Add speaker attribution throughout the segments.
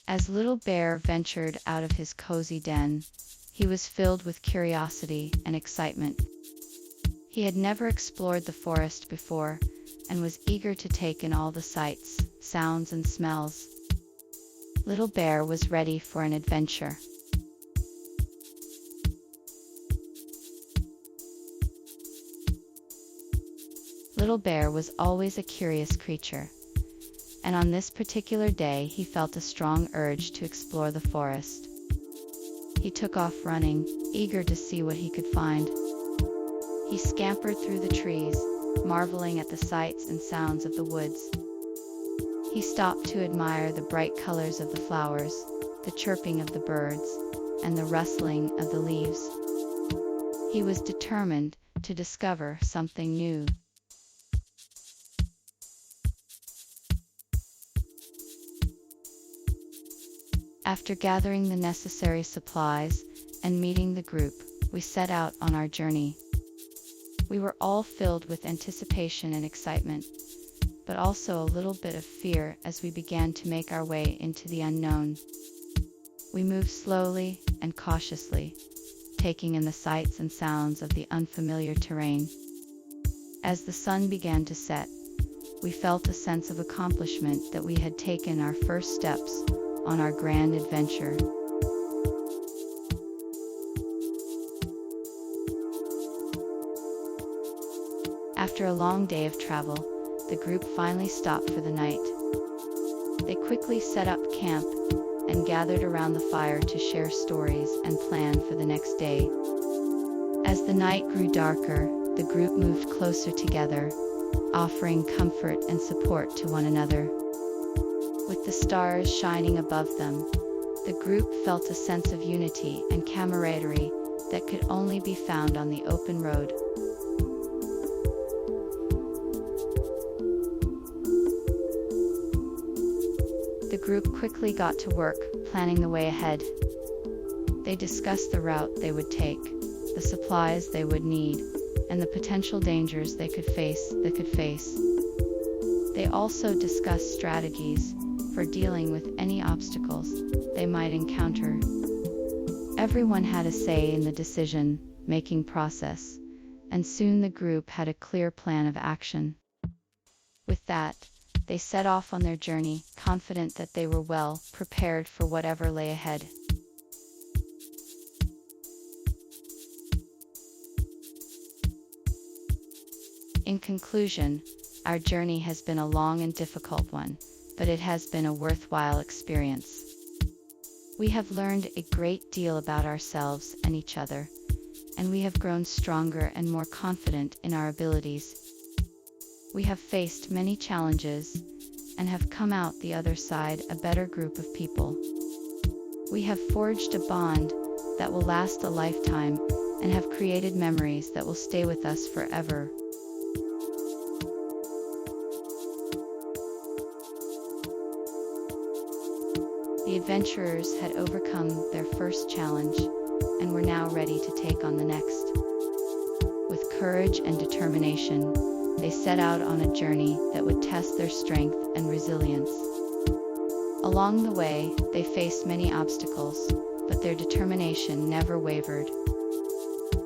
Speaker 1: As Little Bear ventured out of his cozy den, he was filled with curiosity and excitement. He had never explored the forest before, and was eager to take in all the sights, sounds, and smells. Little Bear was ready for an adventure. Little Bear was always a curious creature, and on this particular day he felt a strong urge to explore the forest. He took off running, eager to see what he could find. He scampered through the trees, marveling at the sights and sounds of the woods. He stopped to admire the bright colors of the flowers, the chirping of the birds, and the rustling of the leaves. He was determined to discover something new. After gathering the necessary supplies and meeting the group, we set out on our journey. We were all filled with anticipation and excitement, but also a little bit of fear as we began to make our way into the unknown. We moved slowly and cautiously, taking in the sights and sounds of the unfamiliar terrain. As the sun began to set, we felt a sense of accomplishment that we had taken our first steps on our grand adventure. After a long day of travel, the group finally stopped for the night. They quickly set up camp and gathered around the fire to share stories and plan for the next day. As the night grew darker, the group moved closer together, offering comfort and support to one another. With the stars shining above them, the group felt a sense of unity and camaraderie that could only be found on the open road. The group quickly got to work, planning the way ahead. They discussed the route they would take, the supplies they would need, and the potential dangers they could face. They also discussed strategies for dealing with any obstacles they might encounter. Everyone had a say in the decision-making process, and soon the group had a clear plan of action. With that, they set off on their journey, confident that they were well prepared for whatever lay ahead. In conclusion, our journey has been a long and difficult one, but it has been a worthwhile experience. We have learned a great deal about ourselves and each other, and we have grown stronger and more confident in our abilities. We have faced many challenges and have come out the other side a better group of people. We have forged a bond that will last a lifetime and have created memories that will stay with us forever. The adventurers had overcome their first challenge and were now ready to take on the next. With courage and determination, they set out on a journey that would test their strength and resilience. Along the way, they faced many obstacles, but their determination never wavered.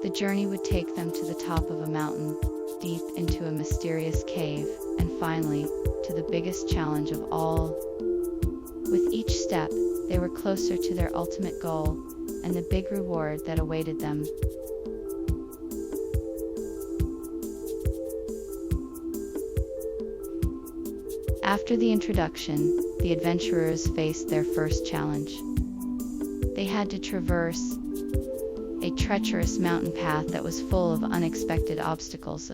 Speaker 1: The journey would take them to the top of a mountain, deep into a mysterious cave, and finally, to the biggest challenge of all. With each step, they were closer to their ultimate goal and the big reward that awaited them. After the introduction, the adventurers faced their first challenge. They had to traverse a treacherous mountain path that was full of unexpected obstacles.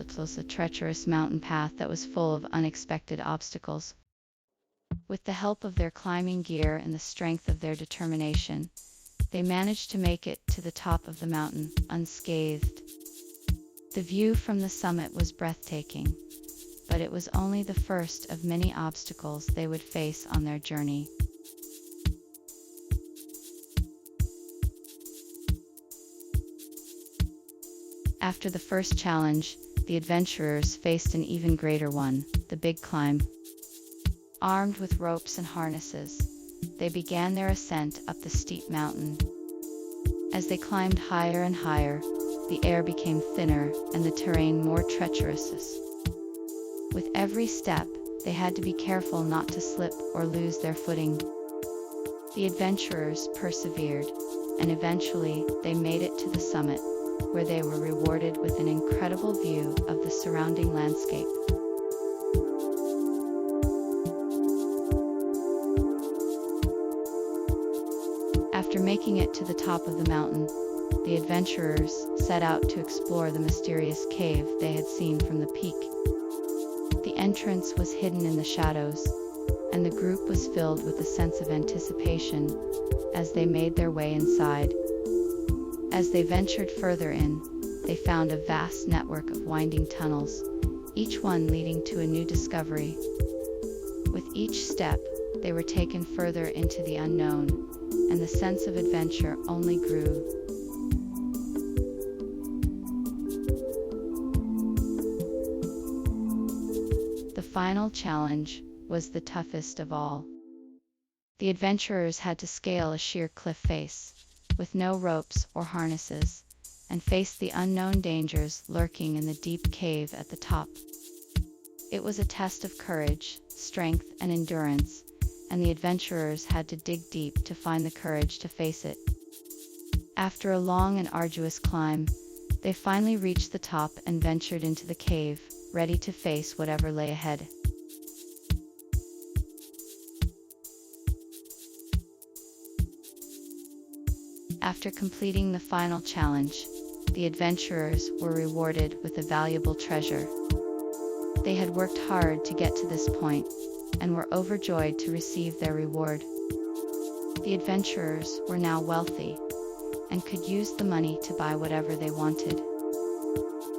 Speaker 1: With the help of their climbing gear and the strength of their determination, they managed to make it to the top of the mountain, unscathed. The view from the summit was breathtaking, but it was only the first of many obstacles they would face on their journey. After the first challenge, the adventurers faced an even greater one, the big climb. Armed with ropes and harnesses, they began their ascent up the steep mountain. As they climbed higher and higher, the air became thinner and the terrain more treacherous. With every step, they had to be careful not to slip or lose their footing. The adventurers persevered, and eventually they made it to the summit, where they were rewarded with an incredible view of the surrounding landscape. After making it to the top of the mountain, the adventurers set out to explore the mysterious cave they had seen from the peak. The entrance was hidden in the shadows, and the group was filled with a sense of anticipation as they made their way inside. As they ventured further in, they found a vast network of winding tunnels, each one leading to a new discovery. With each step, they were taken further into the unknown, and the sense of adventure only grew. The final challenge was the toughest of all. The adventurers had to scale a sheer cliff face, with no ropes or harnesses, and face the unknown dangers lurking in the deep cave at the top. It was a test of courage, strength, and endurance, and the adventurers had to dig deep to find the courage to face it. After a long and arduous climb, they finally reached the top and ventured into the cave, ready to face whatever lay ahead. After completing the final challenge, the adventurers were rewarded with a valuable treasure. They had worked hard to get to this point, and were overjoyed to receive their reward. The adventurers were now wealthy, and could use the money to buy whatever they wanted.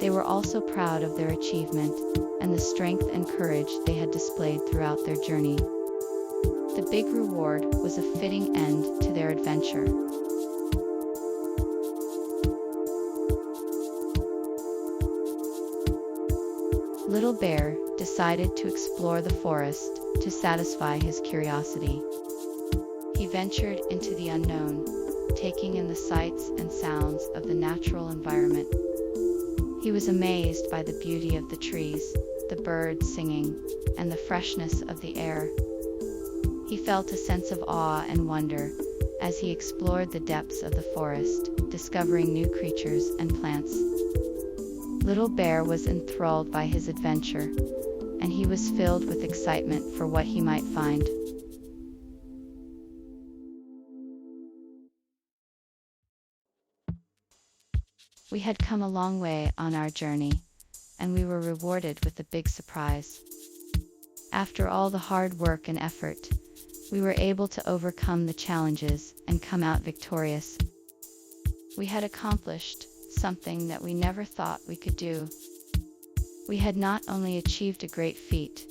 Speaker 1: They were also proud of their achievement, and the strength and courage they had displayed throughout their journey. The big reward was a fitting end to their adventure. Little Bear decided to explore the forest to satisfy his curiosity. He ventured into the unknown, taking in the sights and sounds of the natural environment. He was amazed by the beauty of the trees, the birds singing, and the freshness of the air. He felt a sense of awe and wonder as he explored the depths of the forest, discovering new creatures and plants. Little Bear was enthralled by his adventure, and he was filled with excitement for what he might find. We had come a long way on our journey, and we were rewarded with a big surprise. After all the hard work and effort, we were able to overcome the challenges and come out victorious. We had accomplished something that we never thought we could do. We had not only achieved a great feat,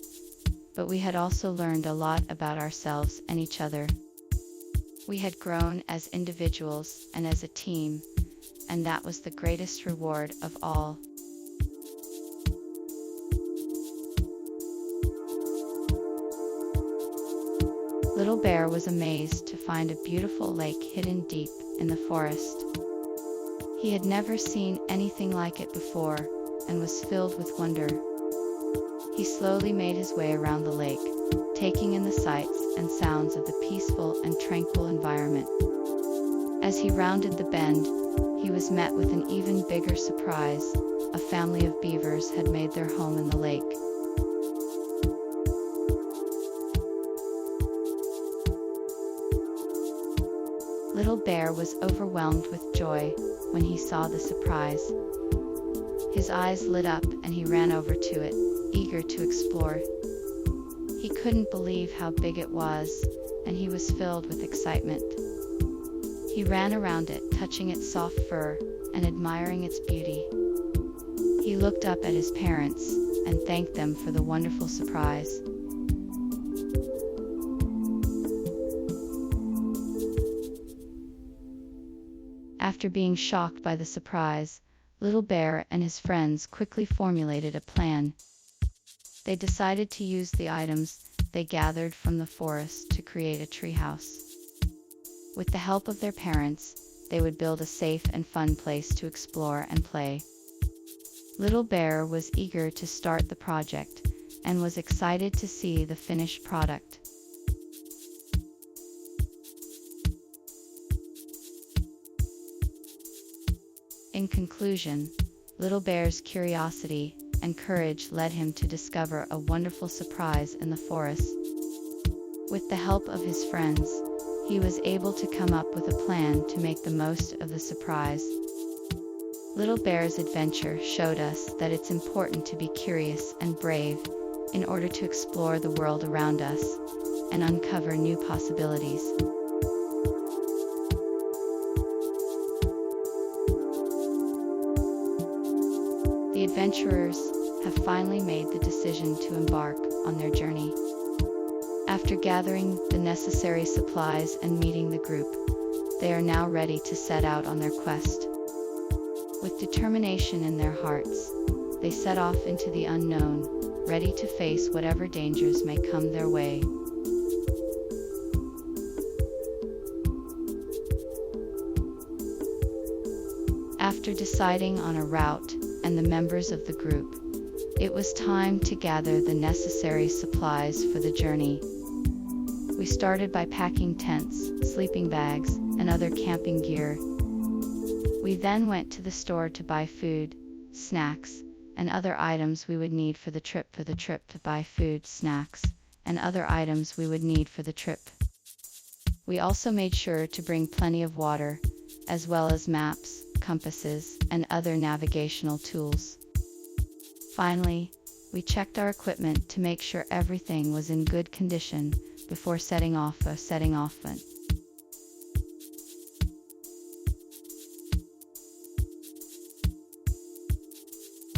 Speaker 1: but we had also learned a lot about ourselves and each other. We had grown as individuals and as a team, and that was the greatest reward of all. Little Bear was amazed to find a beautiful lake hidden deep in the forest. He had never seen anything like it before, and was filled with wonder. He slowly made his way around the lake, taking in the sights and sounds of the peaceful and tranquil environment. As he rounded the bend, he was met with an even bigger surprise. A family of beavers had made their home in the lake. Little Bear was overwhelmed with joy when he saw the surprise. His eyes lit up and he ran over to it, eager to explore. He couldn't believe how big it was, and he was filled with excitement. He ran around it, touching its soft fur and admiring its beauty. He looked up at his parents and thanked them for the wonderful surprise. After being shocked by the surprise, Little Bear and his friends quickly formulated a plan. They decided to use the items they gathered from the forest to create a treehouse. With the help of their parents, they would build a safe and fun place to explore and play. Little Bear was eager to start the project and was excited to see the finished product. In conclusion, Little Bear's curiosity and courage led him to discover a wonderful surprise in the forest. With the help of his friends, he was able to come up with a plan to make the most of the surprise. Little Bear's adventure showed us that it's important to be curious and brave in order to explore the world around us and uncover new possibilities. The adventurers have finally made the decision to embark on their journey. After gathering the necessary supplies and meeting the group, they are now ready to set out on their quest. With determination in their hearts, they set off into the unknown, ready to face whatever dangers may come their way. After deciding on a route and the members of the group, it was time to gather the necessary supplies for the journey. We started by packing tents, sleeping bags, and other camping gear. We then went to the store to buy food, snacks, and other items we would need for the trip. To buy food, snacks, and other items we would need for the trip. We also made sure to bring plenty of water, as well as maps, compasses, and other navigational tools. Finally, we checked our equipment to make sure everything was in good condition before setting off.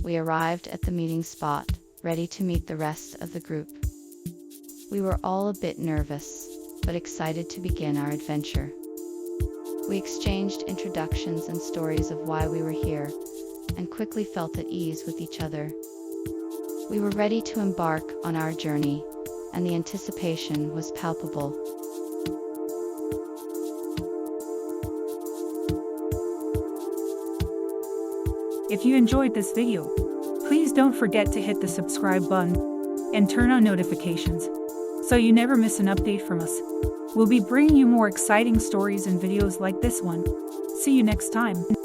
Speaker 1: We arrived at the meeting spot, ready to meet the rest of the group. We were all a bit nervous, but excited to begin our adventure. We exchanged introductions and stories of why we were here, and quickly felt at ease with each other. We were ready to embark on our journey, and the anticipation was palpable.
Speaker 2: If you enjoyed this video, please don't forget to hit the subscribe button and turn on notifications so you never miss an update from us. We'll be bringing you more exciting stories and videos like this one. See you next time.